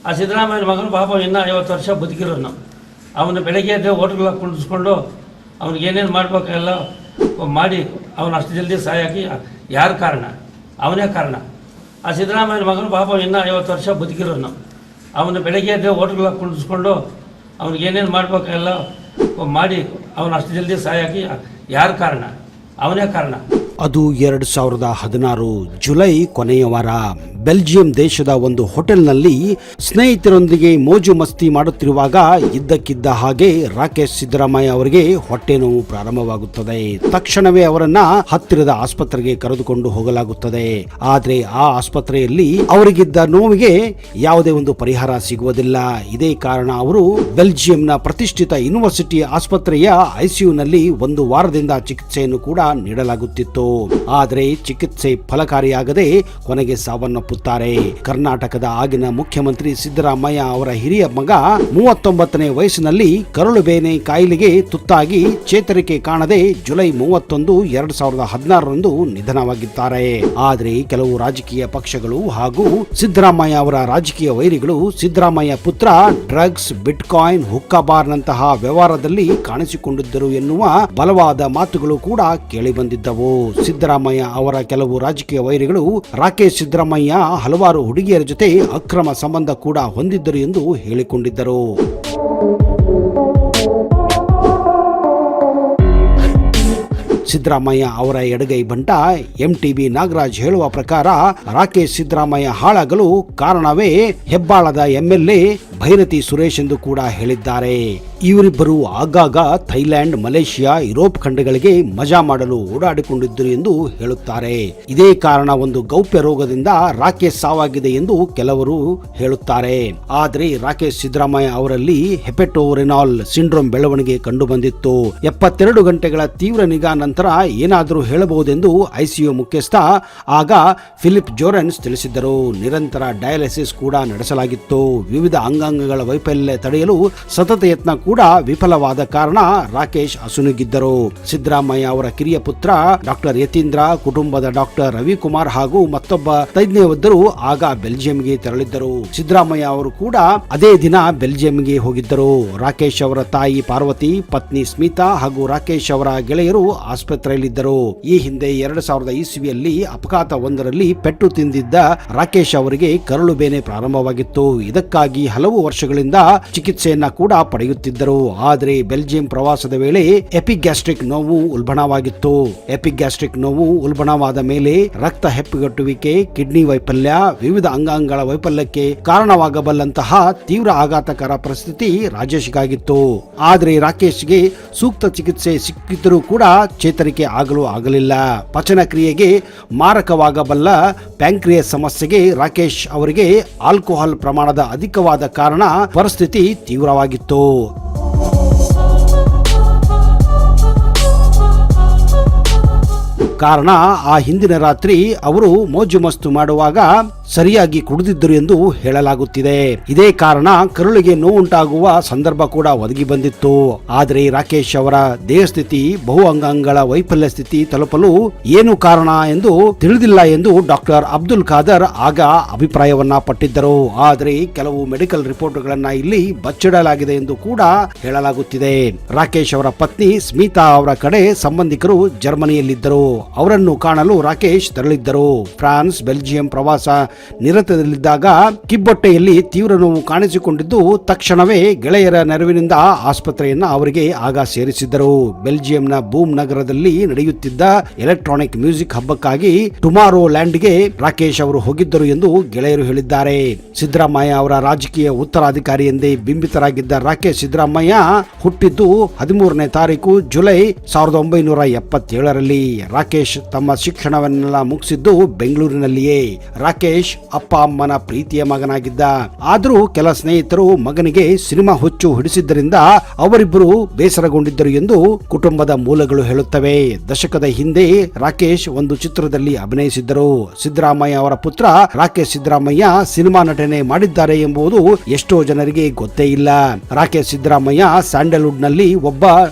ಆ ಸಿದ್ದರಾಮಯ್ಯ ಮಗನು ಪಾಪ ಇನ್ನೂ 50 ವರ್ಷ ಬದುಕಿರೋನು. ಅವನು ಬೆಳಗ್ಗೆ ಎದ್ದು ಹೋಟ್ಲ್ಗೆ ಕುಂಡಿಸ್ಕೊಂಡು ಅವ್ನಿಗೆ ಏನೇನು ಮಾಡಬೇಕೆಲ್ಲ ಮಾಡಿ ಅವನು ಅಷ್ಟು ಜಲ್ದಿ ಸಾಯಾಗಿ ಯಾರು ಕಾರಣ? ಅವನೇ ಕಾರಣ. ಆ ಸಿದ್ದರಾಮಯ್ಯ ಮಗನು ಪಾಪ ಇನ್ನೂ 50 ವರ್ಷ ಬದುಕಿರೋನು. ಅವನು ಬೆಳಗ್ಗೆ ಎದ್ದು ಹೋಟ್ಲ್ಗೆ ಕುಂಡಿಸ್ಕೊಂಡು ಅವ್ನಿಗೆ ಏನೇನು ಮಾಡಬೇಕೆಲ್ಲ ಮಾಡಿ ಅವನು ಅಷ್ಟು ಜಲ್ದಿ ಸಾಯಾಗಿ ಯಾರು ಕಾರಣ? ಅವನೇ ಕಾರಣ. ಅದು 2016 ಜುಲೈ ಕೊನೆಯ ವಾರ ಬೆಲ್ಜಿಯಂ ದೇಶದ ಒಂದು ಹೋಟೆಲ್ನಲ್ಲಿ ಸ್ನೇಹಿತರೊಂದಿಗೆ ಮೋಜು ಮಸ್ತಿ ಮಾಡುತ್ತಿರುವಾಗ ಇದ್ದಕ್ಕಿದ್ದ ಹಾಗೆ ರಾಕೇಶ್ ಸಿದ್ದರಾಮಯ್ಯ ಅವರಿಗೆ ಹೊಟ್ಟೆ ನೋವು ಪ್ರಾರಂಭವಾಗುತ್ತದೆ. ತಕ್ಷಣವೇ ಅವರನ್ನ ಹತ್ತಿರದ ಆಸ್ಪತ್ರೆಗೆ ಕರೆದುಕೊಂಡು ಹೋಗಲಾಗುತ್ತದೆ. ಆದ್ರೆ ಆ ಆಸ್ಪತ್ರೆಯಲ್ಲಿ ಅವರಿಗಿದ್ದ ನೋವಿಗೆ ಯಾವುದೇ ಒಂದು ಪರಿಹಾರ ಸಿಗುವುದಿಲ್ಲ. ಇದೇ ಕಾರಣ ಅವರು ಬೆಲ್ಜಿಯಂನ ಪ್ರತಿಷ್ಠಿತ ಯೂನಿವರ್ಸಿಟಿ ಆಸ್ಪತ್ರೆಯ ಐಸಿಯುನಲ್ಲಿ 1 ವಾರದಿಂದ ಚಿಕಿತ್ಸೆಯನ್ನು ಕೂಡ ನೀಡಲಾಗುತ್ತಿತ್ತು. ಆದರೆ ಚಿಕಿತ್ಸೆ ಫಲಕಾರಿಯಾಗದೆ ಕೊನೆಗೆ ಸಾವನ್ನಪ್ಪುತ್ತಾರೆ. ಕರ್ನಾಟಕದ ಆಗಿನ ಮುಖ್ಯಮಂತ್ರಿ ಸಿದ್ದರಾಮಯ್ಯ ಅವರ ಹಿರಿಯ ಮಗ 39ನೇ ವಯಸ್ಸಿನಲ್ಲಿ ಕರುಳು ಬೇನೆ ಕಾಯಿಲೆಗೆ ತುತ್ತಾಗಿ ಚೇತರಿಕೆ ಕಾಣದೆ ಜುಲೈ 31, 2016ರಂದು ನಿಧನವಾಗಿದ್ದಾರೆ. ಆದರೆ ಕೆಲವು ರಾಜಕೀಯ ಪಕ್ಷಗಳು ಹಾಗೂ ಸಿದ್ದರಾಮಯ್ಯ ಅವರ ರಾಜಕೀಯ ವೈರಿಗಳು ಸಿದ್ದರಾಮಯ್ಯ ಪುತ್ರ ಡ್ರಗ್ಸ್, ಬಿಟ್ಕಾಯಿನ್, ಹುಕ್ಕಾಬಾರ್ನಂತಹ ವ್ಯವಹಾರದಲ್ಲಿ ಕಾಣಿಸಿಕೊಂಡಿದ್ದರು ಎನ್ನುವ ಬಲವಾದ ಮಾತುಗಳು ಕೂಡ ಕೇಳಿಬಂದಿದ್ದವು. ಸಿದ್ದರಾಮಯ್ಯ ಅವರ ಕೆಲವು ರಾಜಕೀಯ ವೈರಿಗಳು ರಾಕೇಶ್ ಸಿದ್ದರಾಮಯ್ಯ ಹಲವಾರು ಹುಡುಗಿಯರ ಜೊತೆ ಅಕ್ರಮ ಸಂಬಂಧ ಕೂಡ ಹೊಂದಿದ್ದರು ಎಂದು ಹೇಳಿಕೊಂಡಿದ್ದರು. ಸಿದ್ದರಾಮಯ್ಯ ಅವರ ಎಡಗೈ ಬಂಟ MTB ನಾಗರಾಜ್ ಹೇಳುವ ಪ್ರಕಾರ ರಾಕೇಶ್ ಸಿದ್ದರಾಮಯ್ಯ ಹಾಳಾಗಲು ಕಾರಣವೇ ಹೆಬ್ಬಾಳದ MLA ಭೈರತಿ ಸುರೇಶ್ ಎಂದು ಕೂಡ ಹೇಳಿದ್ದಾರೆ. ಇವರಿಬ್ಬರು ಆಗಾಗ ಥೈಲ್ಯಾಂಡ್, ಮಲೇಷಿಯಾ, ಯುರೋಪ್ ಖಂಡಗಳಿಗೆ ಮಜಾ ಮಾಡಲು ಓಡಾಡಿಕೊಂಡಿದ್ದರು ಎಂದು ಹೇಳುತ್ತಾರೆ. ಇದೇ ಕಾರಣ ಒಂದು ಗೌಪ್ಯ ರೋಗದಿಂದ ರಾಕೇಶ್ ಸಾವಾಗಿದೆ ಎಂದು ಕೆಲವರು ಹೇಳುತ್ತಾರೆ. ಆದರೆ ರಾಕೇಶ್ ಸಿದ್ದರಾಮಯ್ಯ ಅವರಲ್ಲಿ ಹೆಪಟೋರೆನಾಲ್ ಸಿಂಡ್ರೋಮ್ ಬೆಳವಣಿಗೆ ಕಂಡುಬಂದಿತ್ತು. 72 ಗಂಟೆಗಳ ತೀವ್ರ ನಿಗಾ ನಂತರ ಏನಾದರೂ ಹೇಳಬಹುದೆಂದು ಐಸಿಯು ಮುಖ್ಯಸ್ಥ ಆಗ ಫಿಲಿಪ್ ಜೋರೆನ್ಸ್ ತಿಳಿಸಿದ್ದರು. ನಿರಂತರ ಡಯಾಲಿಸಿಸ್ ಕೂಡ ನಡೆಸಲಾಗಿತ್ತು. ವಿವಿಧ ಅಂಗಾಂಗಗಳ ವೈಫಲ್ಯ ತಡೆಯಲು ಸತತ ಯತ್ನ ಕೂಡ ವಿಫಲವಾದ ಕಾರಣ ರಾಕೇಶ್ ಅಸುನೀಗಿದ್ದರು. ಸಿದ್ದರಾಮಯ್ಯ ಅವರ ಕಿರಿಯ ಪುತ್ರ ಡಾಕ್ಟರ್ ಯತೀಂದ್ರ, ಕುಟುಂಬದ ಡಾಕ್ಟರ್ ರವಿಕುಮಾರ್ ಹಾಗೂ ಮತ್ತೊಬ್ಬ ತಜ್ಞವೊಬ್ಬರು ಆಗ ಬೆಲ್ಜಿಯಂಗೆ ತೆರಳಿದ್ದರು. ಸಿದ್ದರಾಮಯ್ಯ ಅವರು ಕೂಡ ಅದೇ ದಿನ ಬೆಲ್ಜಿಯಂಗೆ ಹೋಗಿದ್ದರು. ರಾಕೇಶ್ ಅವರ ತಾಯಿ ಪಾರ್ವತಿ, ಪತ್ನಿ ಸ್ಮಿತಾ ಹಾಗೂ ರಾಕೇಶ್ ಅವರ ಗೆಳೆಯರು ಆಸ್ಪತ್ರೆಯಲ್ಲಿದ್ದರು. ಈ ಹಿಂದೆ 2000 ಇಸ್ವಿಯಲ್ಲಿ ಅಪಘಾತವೊಂದರಲ್ಲಿ ಪೆಟ್ಟು ತಿಂದಿದ್ದ ರಾಕೇಶ್ ಅವರಿಗೆ ಕರುಳು ಬೇನೆ ಪ್ರಾರಂಭವಾಗಿತ್ತು. ಇದಕ್ಕಾಗಿ ಹಲವು ವರ್ಷಗಳಿಂದ ಚಿಕಿತ್ಸೆಯನ್ನ ಕೂಡ ಪಡೆಯುತ್ತಿದ್ದರು. ಆದರೆ ಬೆಲ್ಜಿಯಂ ಪ್ರವಾಸದ ವೇಳೆ ಎಪಿಗ್ಯಾಸ್ಟ್ರಿಕ್ ನೋವು ಉಲ್ಬಣವಾಗಿತ್ತು. ಎಪಿಗ್ಯಾಸ್ಟ್ರಿಕ್ ನೋವು ಉಲ್ಬಣವಾದ ಮೇಲೆ ರಕ್ತ ಹೆಪ್ಪುಗಟ್ಟುವಿಕೆ, ಕಿಡ್ನಿ ವೈಫಲ್ಯ, ವಿವಿಧ ಅಂಗಾಂಗಗಳ ವೈಫಲ್ಯಕ್ಕೆ ಕಾರಣವಾಗಬಲ್ಲಂತಹ ತೀವ್ರ ಆಘಾತಕರ ಪರಿಸ್ಥಿತಿ ರಾಜೇಶ್ಗಾಗಿತ್ತು. ಆದರೆ ರಾಕೇಶ್ಗೆ ಸೂಕ್ತ ಚಿಕಿತ್ಸೆ ಸಿಕ್ಕಿದ್ದರೂ ಕೂಡ ಚೇತರಿಕೆ ಆಗಲು ಆಗಲಿಲ್ಲ. ಪಚನ ಕ್ರಿಯೆಗೆ ಮಾರಕವಾಗಬಲ್ಲ ಪ್ಯಾಂಕ್ರಿಯಸ್ ಸಮಸ್ಯೆಗೆ ರಾಕೇಶ್ ಅವರಿಗೆ ಆಲ್ಕೋಹಾಲ್ ಪ್ರಮಾಣದ ಅಧಿಕವಾದ ಕಾರಣ ಪರಿಸ್ಥಿತಿ ತೀವ್ರವಾಗಿತ್ತು. ಕಾರಣ ಆ ಹಿಂದಿನ ರಾತ್ರಿ ಅವರು ಮೋಜು ಮಸ್ತು ಮಾಡುವಾಗ ಸರಿಯಾಗಿ ಕುಡಿದಿದ್ದರು ಎಂದು ಹೇಳಲಾಗುತ್ತಿದೆ. ಇದೇ ಕಾರಣ ಕರುಳಿಗೆ ನೋವುಂಟಾಗುವ ಸಂದರ್ಭ ಕೂಡ ಒದಗಿ ಬಂದಿತ್ತು. ಆದರೆ ರಾಕೇಶ್ ಅವರ ದೇಹ ಸ್ಥಿತಿ, ಬಹು ಅಂಗಾಂಗಗಳ ವೈಫಲ್ಯ ಸ್ಥಿತಿ ತಲುಪಲು ಏನು ಕಾರಣ ಎಂದು ತಿಳಿದಿಲ್ಲ ಎಂದು ಡಾಕ್ಟರ್ ಅಬ್ದುಲ್ ಖಾದರ್ ಆಗ ಅಭಿಪ್ರಾಯವನ್ನ ಪಟ್ಟಿದ್ದರು. ಆದರೆ ಕೆಲವು ಮೆಡಿಕಲ್ ರಿಪೋರ್ಟ್ಗಳನ್ನ ಇಲ್ಲಿ ಬಚ್ಚಿಡಲಾಗಿದೆ ಎಂದು ಕೂಡ ಹೇಳಲಾಗುತ್ತಿದೆ. ರಾಕೇಶ್ ಅವರ ಪತ್ನಿ ಸ್ಮಿತಾ ಅವರ ಕಡೆ ಸಂಬಂಧಿಕರು ಜರ್ಮನಿಯಲ್ಲಿದ್ದರು. ಅವರನ್ನು ಕಾಣಲು ರಾಕೇಶ್ ತೆರಳಿದ್ದರು. ಫ್ರಾನ್ಸ್, ಬೆಲ್ಜಿಯಂ ಪ್ರವಾಸ ನಿರತದಲ್ಲಿದ್ದಾಗ ಕಿಬ್ಬೊಟ್ಟೆಯಲ್ಲಿ ತೀವ್ರ ನೋವು ಕಾಣಿಸಿಕೊಂಡಿದ್ದು ತಕ್ಷಣವೇ ಗೆಳೆಯರ ನೆರವಿನಿಂದ ಆಸ್ಪತ್ರೆಯನ್ನ ಅವರಿಗೆ ಆಗ ಸೇರಿಸಿದ್ದರು. ಬೆಲ್ಜಿಯಂನ ಬೂಮ್ ನಗರದಲ್ಲಿ ನಡೆಯುತ್ತಿದ್ದ ಎಲೆಕ್ಟ್ರಾನಿಕ್ ಮ್ಯೂಸಿಕ್ ಹಬ್ಬಕ್ಕಾಗಿ ಟುಮಾರೋ ಲ್ಯಾಂಡ್ಗೆ ರಾಕೇಶ್ ಅವರು ಹೋಗಿದ್ದರು ಎಂದು ಗೆಳೆಯರು ಹೇಳಿದ್ದಾರೆ. ಸಿದ್ದರಾಮಯ್ಯ ಅವರ ರಾಜಕೀಯ ಉತ್ತರಾಧಿಕಾರಿ ಎಂದೇ ಬಿಂಬಿತರಾಗಿದ್ದ ರಾಕೇಶ್ ಸಿದ್ದರಾಮಯ್ಯ ಹುಟ್ಟಿದ್ದು 13ನೇ ತಾರೀಕು ಜುಲೈ 1977ರಲ್ಲಿ. ರಾಕೇಶ್ ತಮ್ಮ ಶಿಕ್ಷಣವನ್ನೆಲ್ಲ ಮುಗಿಸಿದ್ದು ಬೆಂಗಳೂರಿನಲ್ಲಿಯೇ. ರಾಕೇಶ್ ಅಪ್ಪ ಅಮ್ಮನ ಪ್ರೀತಿಯ ಮಗನಾಗಿದ್ದ. ಆದರೂ ಕೆಲ ಸ್ನೇಹಿತರು ಮಗನಿಗೆ ಸಿನಿಮಾ ಹುಚ್ಚು ಹಿಡಿಸಿದ್ದರಿಂದ ಅವರಿಬ್ಬರು ಬೇಸರಗೊಂಡಿದ್ದರು ಎಂದು ಕುಟುಂಬದ ಮೂಲಗಳು ಹೇಳುತ್ತವೆ. ದಶಕದ ಹಿಂದೆ ರಾಕೇಶ್ ಒಂದು ಚಿತ್ರದಲ್ಲಿ ಅಭಿನಯಿಸಿದ್ದರು. ಸಿದ್ದರಾಮಯ್ಯ ಅವರ ಪುತ್ರ ರಾಕೇಶ್ ಸಿದ್ದರಾಮಯ್ಯ ಸಿನಿಮಾ ನಟನೆ ಮಾಡಿದ್ದಾರೆ ಎಂಬುದು ಎಷ್ಟೋ ಜನರಿಗೆ ಗೊತ್ತೇ ಇಲ್ಲ. ರಾಕೇಶ್ ಸಿದ್ದರಾಮಯ್ಯ ಸ್ಯಾಂಡಲ್ವುಡ್ ನಲ್ಲಿ ಒಬ್ಬ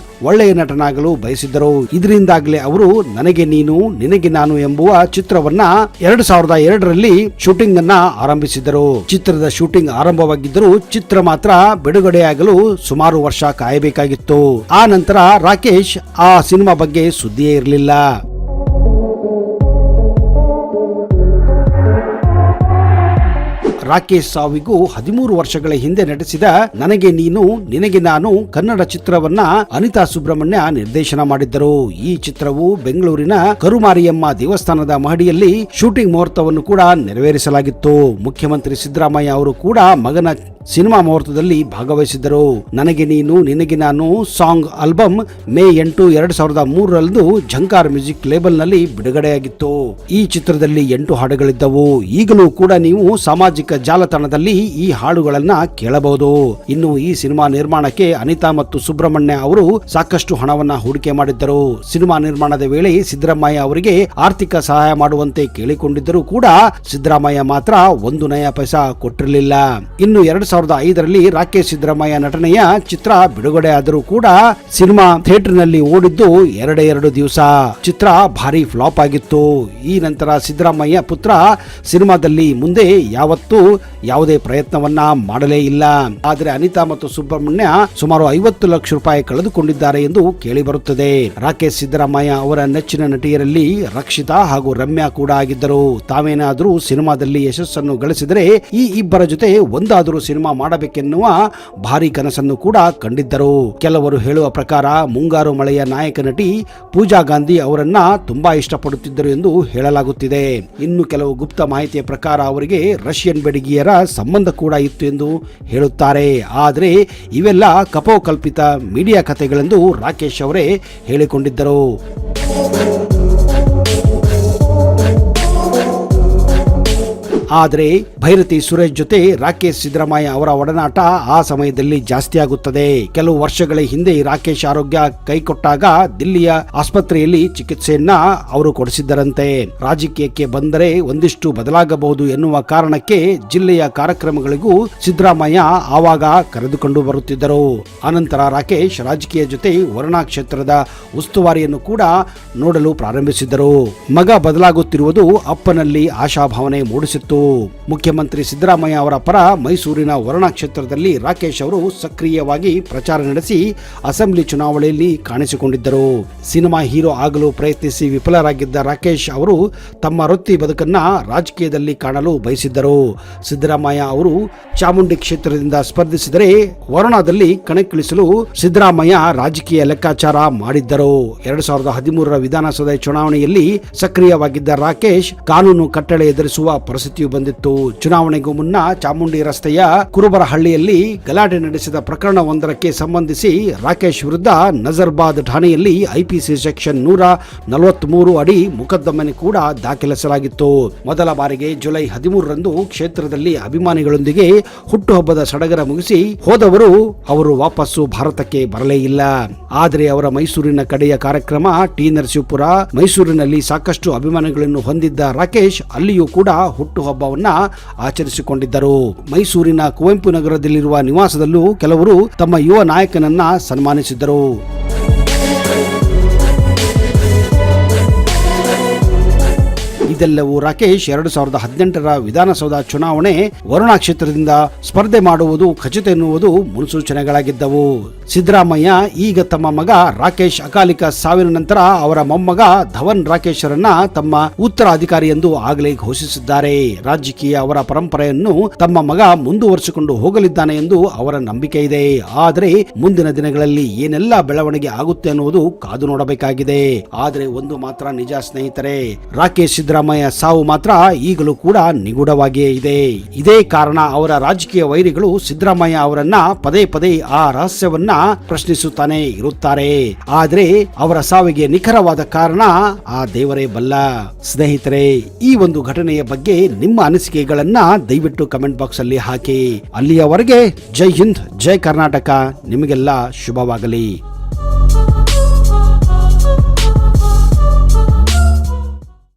ಒಳ್ಳೆಯ ನಟನಾಗಲು ಬಯಸಿದ್ದರು. ಇದರಿಂದಾಗಲೇ ಅವರು ನನಗೆ ನೀನು ನಿನಗೆ ನಾನು ಎಂಬುವ ಚಿತ್ರವನ್ನ 2002ರಲ್ಲಿ ಶೂಟಿಂಗ್ ಅನ್ನ ಆರಂಭಿಸಿದರು. ಚಿತ್ರದ ಶೂಟಿಂಗ್ ಆರಂಭವಾಗಿದ್ದರೂ ಚಿತ್ರ ಮಾತ್ರ ಬಿಡುಗಡೆಯಾಗಲು ಸುಮಾರು ವರ್ಷ ಕಾಯಬೇಕಾಗಿತ್ತು. ಆ ನಂತರ ರಾಕೇಶ್ ಆ ಸಿನಿಮಾ ಬಗ್ಗೆ ಸುದ್ದಿಯೇ ಇರಲಿಲ್ಲ. ರಾಕೇಶ್ ಸಾವಿಗೂ 13 ವರ್ಷಗಳ ಹಿಂದೆ ನಟಿಸಿದ ನನಗೆ ನೀನು ನಿನಗೆ ನಾನು ಕನ್ನಡ ಚಿತ್ರವನ್ನ ಅನಿತಾ ಸುಬ್ರಹ್ಮಣ್ಯ ನಿರ್ದೇಶನ ಮಾಡಿದ್ದರು. ಈ ಚಿತ್ರವು ಬೆಂಗಳೂರಿನ ಕರುಮಾರಿಯಮ್ಮ ದೇವಸ್ಥಾನದ ಮಹಡಿಯಲ್ಲಿ ಶೂಟಿಂಗ್ ಮುಹೂರ್ತವನ್ನು ಕೂಡ ನೆರವೇರಿಸಲಾಗಿತ್ತು. ಮುಖ್ಯಮಂತ್ರಿ ಸಿದ್ದರಾಮಯ್ಯ ಅವರು ಕೂಡ ಮಗನ ಸಿನಿಮಾ ಮುಹೂರ್ತದಲ್ಲಿ ಭಾಗವಹಿಸಿದ್ದರು. ನನಗೆ ನೀನು ನಿನಗೆ ನಾನು ಸಾಂಗ್ ಆಲ್ಬಮ್ ಮೇ 8, 2003ರಂದು ಝಂಕಾರ್ ಮ್ಯೂಸಿಕ್ ಲೇಬಲ್ ನಲ್ಲಿ ಬಿಡುಗಡೆಯಾಗಿತ್ತು. ಈ ಚಿತ್ರದಲ್ಲಿ 8 ಹಾಡುಗಳಿದ್ದವು. ಈಗಲೂ ಕೂಡ ನೀವು ಸಾಮಾಜಿಕ ಜಾಲತಾಣದಲ್ಲಿ ಈ ಹಾಡುಗಳನ್ನ ಕೇಳಬಹುದು. ಇನ್ನು ಈ ಸಿನಿಮಾ ನಿರ್ಮಾಣಕ್ಕೆ ಅನಿತಾ ಮತ್ತು ಸುಬ್ರಹ್ಮಣ್ಯ ಅವರು ಸಾಕಷ್ಟು ಹಣವನ್ನ ಹೂಡಿಕೆ ಮಾಡಿದ್ದರು. ಸಿನಿಮಾ ನಿರ್ಮಾಣದ ವೇಳೆ ಸಿದ್ದರಾಮಯ್ಯ ಅವರಿಗೆ ಆರ್ಥಿಕ ಸಹಾಯ ಮಾಡುವಂತೆ ಕೇಳಿಕೊಂಡಿದ್ದರೂ ಕೂಡ ಸಿದ್ದರಾಮಯ್ಯ ಮಾತ್ರ 1 ನಯ ಪೈಸಾ ಕೊಟ್ಟಿರಲಿಲ್ಲ. ಇನ್ನು 2005ರಲ್ಲಿ ರಾಕೇಶ್ ಸಿದ್ದರಾಮಯ್ಯ ನಟನೆಯ ಚಿತ್ರ ಬಿಡುಗಡೆ ಆದರೂ ಕೂಡ ಸಿನಿಮಾ ಥಿಯೇಟರ್ ನಲ್ಲಿ ಓಡಿದ್ದು 2 ದಿವಸ. ಚಿತ್ರ ಭಾರಿ ಫ್ಲಾಪ್ ಆಗಿತ್ತು. ಈ ನಂತರ ಸಿದ್ದರಾಮಯ್ಯ ಪುತ್ರ ಸಿನಿಮಾದಲ್ಲಿ ಮುಂದೆ ಯಾವತ್ತೂ ಯಾವುದೇ ಪ್ರಯತ್ನವನ್ನ ಮಾಡಲೇ ಇಲ್ಲ. ಆದರೆ ಅನಿತಾ ಮತ್ತು ಸುಬ್ರಹ್ಮಣ್ಯ ಸುಮಾರು 50 ಲಕ್ಷ ರೂಪಾಯಿ ಕಳೆದುಕೊಂಡಿದ್ದಾರೆ ಎಂದು ಕೇಳಿ ಬರುತ್ತದೆ. ರಾಕೇಶ್ ಸಿದ್ದರಾಮಯ್ಯ ಅವರ ನೆಚ್ಚಿನ ನಟಿಯರಲ್ಲಿ ರಕ್ಷಿತಾ ಹಾಗೂ ರಮ್ಯಾ ಕೂಡ ಆಗಿದ್ದರು. ತಾವೇನಾದರೂ ಸಿನಿಮಾದಲ್ಲಿ ಯಶಸ್ಸನ್ನು ಗಳಿಸಿದರೆ ಈ ಇಬ್ಬರ ಜೊತೆ ಒಂದಾದರೂ ಸಿನಿಮಾ ಮಾಡಬೇಕೆನ್ನುವ ಭಾರಿ ಕನಸನ್ನು ಕೂಡ ಕಂಡಿದ್ದರು. ಕೆಲವರು ಹೇಳುವ ಪ್ರಕಾರ ಮುಂಗಾರು ಮಳೆಯ ನಾಯಕ ನಟಿ ಪೂಜಾ ಗಾಂಧಿ ಅವರನ್ನ ತುಂಬಾ ಇಷ್ಟಪಡುತ್ತಿದ್ದರು ಎಂದು ಹೇಳಲಾಗುತ್ತಿದೆ. ಇನ್ನು ಕೆಲವು ಗುಪ್ತ ಮಾಹಿತಿಯ ಪ್ರಕಾರ ಅವರಿಗೆ ರಷ್ಯನ್ ಬೆಡಗಿಯರ ಸಂಬಂಧ ಕೂಡ ಇತ್ತು ಎಂದು ಹೇಳುತ್ತಾರೆ. ಆದರೆ ಇವೆಲ್ಲ ಕಪೋಕಲ್ಪಿತ ಮೀಡಿಯಾ ಕಥೆಗಳೆಂದು ರಾಕೇಶ್ ಅವರೇ ಹೇಳಿಕೊಂಡಿದ್ದರು. ಆದರೆ ಭೈರತಿ ಸುರೇಶ್ ಜೊತೆ ರಾಕೇಶ್ ಸಿದ್ದರಾಮಯ್ಯ ಅವರ ಒಡನಾಟ ಆ ಸಮಯದಲ್ಲಿ ಜಾಸ್ತಿ ಆಗುತ್ತದೆ. ಕೆಲವು ವರ್ಷಗಳ ಹಿಂದೆ ರಾಕೇಶ್ ಆರೋಗ್ಯ ಕೈಕೊಟ್ಟಾಗ ದಿಲ್ಲಿಯ ಆಸ್ಪತ್ರೆಯಲ್ಲಿ ಚಿಕಿತ್ಸೆಯನ್ನ ಅವರು ಕೊಡಿಸಿದ್ದರಂತೆ. ರಾಜಕೀಯಕ್ಕೆ ಬಂದರೆ ಒಂದಿಷ್ಟು ಬದಲಾಗಬಹುದು ಎನ್ನುವ ಕಾರಣಕ್ಕೆ ಜಿಲ್ಲೆಯ ಕಾರ್ಯಕ್ರಮಗಳಿಗೂ ಸಿದ್ದರಾಮಯ್ಯ ಆವಾಗ ಕರೆದುಕೊಂಡು ಬರುತ್ತಿದ್ದರು. ಅನಂತರ ರಾಕೇಶ್ ರಾಜಕೀಯ ಜೊತೆ ವರುಣಾ ಕ್ಷೇತ್ರದ ಉಸ್ತುವಾರಿಯನ್ನು ಕೂಡ ನೋಡಲು ಪ್ರಾರಂಭಿಸಿದರು. ಮಗ ಬದಲಾಗುತ್ತಿರುವುದು ಅಪ್ಪನಲ್ಲಿ ಆಶಾಭಾವನೆ ಮೂಡಿಸಿತ್ತು. ಮುಖ್ಯಮಂತ್ರಿ ಸಿದ್ದರಾಮಯ್ಯ ಅವರ ಪರ ಮೈಸೂರಿನ ವರುಣಾ ಕ್ಷೇತ್ರದಲ್ಲಿ ರಾಕೇಶ್ ಅವರು ಸಕ್ರಿಯವಾಗಿ ಪ್ರಚಾರ ನಡೆಸಿ ಅಸೆಂಬ್ಲಿ ಚುನಾವಣೆಯಲ್ಲಿ ಕಾಣಿಸಿಕೊಂಡಿದ್ದರು. ಸಿನಿಮಾ ಹೀರೋ ಆಗಲು ಪ್ರಯತ್ನಿಸಿ ವಿಫಲರಾಗಿದ್ದ ರಾಕೇಶ್ ಅವರು ತಮ್ಮ ವೃತ್ತಿ ಬದುಕನ್ನ ರಾಜಕೀಯದಲ್ಲಿ ಕಾಣಲು ಬಯಸಿದ್ದರು. ಸಿದ್ದರಾಮಯ್ಯ ಅವರು ಚಾಮುಂಡಿ ಕ್ಷೇತ್ರದಿಂದ ಸ್ಪರ್ಧಿಸಿದರೆ ವರುಣಾದಲ್ಲಿ ಕಣಕ್ಕಿಳಿಸಲು ಸಿದ್ದರಾಮಯ್ಯ ರಾಜಕೀಯ ಲೆಕ್ಕಾಚಾರ ಮಾಡಿದ್ದರು. 2013ರ ವಿಧಾನಸಭೆ ಚುನಾವಣೆಯಲ್ಲಿ ಸಕ್ರಿಯವಾಗಿದ್ದ ರಾಕೇಶ್ ಕಾನೂನು ಕಟ್ಟಳೆ ಎದುರಿಸುವ ಪರಿಸ್ಥಿತಿಯು ಬಂದಿತ್ತು. ಚುನಾವಣೆಗೂ ಮುನ್ನ ಚಾಮುಂಡಿ ರಸ್ತೆಯ ಕುರುಬರಹಳ್ಳಿಯಲ್ಲಿ ಗಲಾಟೆ ನಡೆಸಿದ ಪ್ರಕರಣವೊಂದಕ್ಕೆ ಸಂಬಂಧಿಸಿ ರಾಕೇಶ್ ವಿರುದ್ಧ ನಜರ್ಬಾದ್ ಠಾಣೆಯಲ್ಲಿ ಐಪಿಸಿ ಸೆಕ್ಷನ್ 143 ಅಡಿ ಮೊಕದ್ದಮೆ ಕೂಡ ದಾಖಲಿಸಲಾಗಿತ್ತು. ಮೊದಲ ಬಾರಿಗೆ ಜುಲೈ 13ರಂದು ಕ್ಷೇತ್ರದಲ್ಲಿ ಅಭಿಮಾನಿಗಳೊಂದಿಗೆ ಹುಟ್ಟುಹಬ್ಬದ ಸಡಗರ ಮುಗಿಸಿ ಹೋದವರು ಅವರು ವಾಪಸ್ಸು ಭಾರತಕ್ಕೆ ಬರಲೇ ಇಲ್ಲ. ಆದರೆ ಅವರ ಮೈಸೂರಿನ ಕಡೆಯ ಕಾರ್ಯಕ್ರಮ ಟಿ ನರಸೀಪುರ ಮೈಸೂರಿನಲ್ಲಿ ಸಾಕಷ್ಟು ಅಭಿಮಾನಿಗಳನ್ನು ಹೊಂದಿದ್ದ ರಾಕೇಶ್ ಅಲ್ಲಿಯೂ ಕೂಡ ಹುಟ್ಟುಹಬ್ಬವನ್ನ ಆಚರಿಸಿಕೊಂಡಿದ್ದರು. ಮೈಸೂರಿನ ಕುವೆಂಪು ನಗರದಲ್ಲಿರುವ ನಿವಾಸದಲ್ಲೂ ಕೆಲವರು ತಮ್ಮ ಯುವ ನಾಯಕನನ್ನ ಸನ್ಮಾನಿಸಿದ್ದರು. ಇದೆಲ್ಲವೂ ರಾಕೇಶ್ 2018ರ ವಿಧಾನಸೌಧ ಚುನಾವಣೆ ವರುಣಾ ಕ್ಷೇತ್ರದಿಂದ ಸ್ಪರ್ಧೆ ಮಾಡುವುದು ಖಚಿತ ಎನ್ನುವುದು ಮುನ್ಸೂಚನೆಗಳಾಗಿದ್ದವು. ಸಿದ್ದರಾಮಯ್ಯ ಈಗ ತಮ್ಮ ಮಗ ರಾಕೇಶ್ ಅಕಾಲಿಕ ಸಾವಿನ ನಂತರ ಅವರ ಮೊಮ್ಮಗ ಧವನ್ ರಾಕೇಶ್ರನ್ನ ತಮ್ಮ ಉತ್ತರಾಧಿಕಾರಿ ಎಂದು ಆಗಲೇ ಘೋಷಿಸಿದ್ದಾರೆ. ರಾಜಕೀಯ ಅವರ ಪರಂಪರೆಯನ್ನು ತಮ್ಮ ಮಗ ಮುಂದುವರಿಸಿಕೊಂಡು ಹೋಗಲಿದ್ದಾನೆ ಎಂದು ಅವರ ನಂಬಿಕೆ ಇದೆ. ಆದರೆ ಮುಂದಿನ ದಿನಗಳಲ್ಲಿ ಏನೆಲ್ಲ ಬೆಳವಣಿಗೆ ಆಗುತ್ತೆ ಅನ್ನುವುದು ಕಾದು ನೋಡಬೇಕಾಗಿದೆ. ಆದರೆ ಒಂದು ಮಾತ್ರ ನಿಜ ಸ್ನೇಹಿತರೆ, ರಾಕೇಶ್ ಸಿದ್ದರಾಮಯ್ಯ ಸಾವು ಮಾತ್ರ ಈಗಲೂ ಕೂಡ ನಿಗೂಢವಾಗಿಯೇ ಇದೆ. ಇದೇ ಕಾರಣ ಅವರ ರಾಜಕೀಯ ವೈರಿಗಳು ಸಿದ್ದರಾಮಯ್ಯ ಅವರನ್ನ ಪದೇ ಪದೇ ಆ ರಹಸ್ಯವನ್ನ ಪ್ರಶ್ನಿಸುತ್ತಾನೆ ಇರುತ್ತಾರೆ. ಆದರೆ ಅವರ ಸಾವಿಗೆ ನಿಖರವಾದ ಕಾರಣ ಆ ದೇವರೇ ಬಲ್ಲ. ಸ್ನೇಹಿತರೆ, ಈ ಒಂದು ಘಟನೆಯ ಬಗ್ಗೆ ನಿಮ್ಮ ಅನಿಸಿಕೆಗಳನ್ನ ದಯವಿಟ್ಟು ಕಮೆಂಟ್ ಬಾಕ್ಸ್ ಅಲ್ಲಿ ಹಾಕಿ. ಅಲ್ಲಿಯವರೆಗೆ ಜೈ ಹಿಂದ್, ಜೈ ಕರ್ನಾಟಕ. ನಿಮಗೆಲ್ಲ ಶುಭವಾಗಲಿ.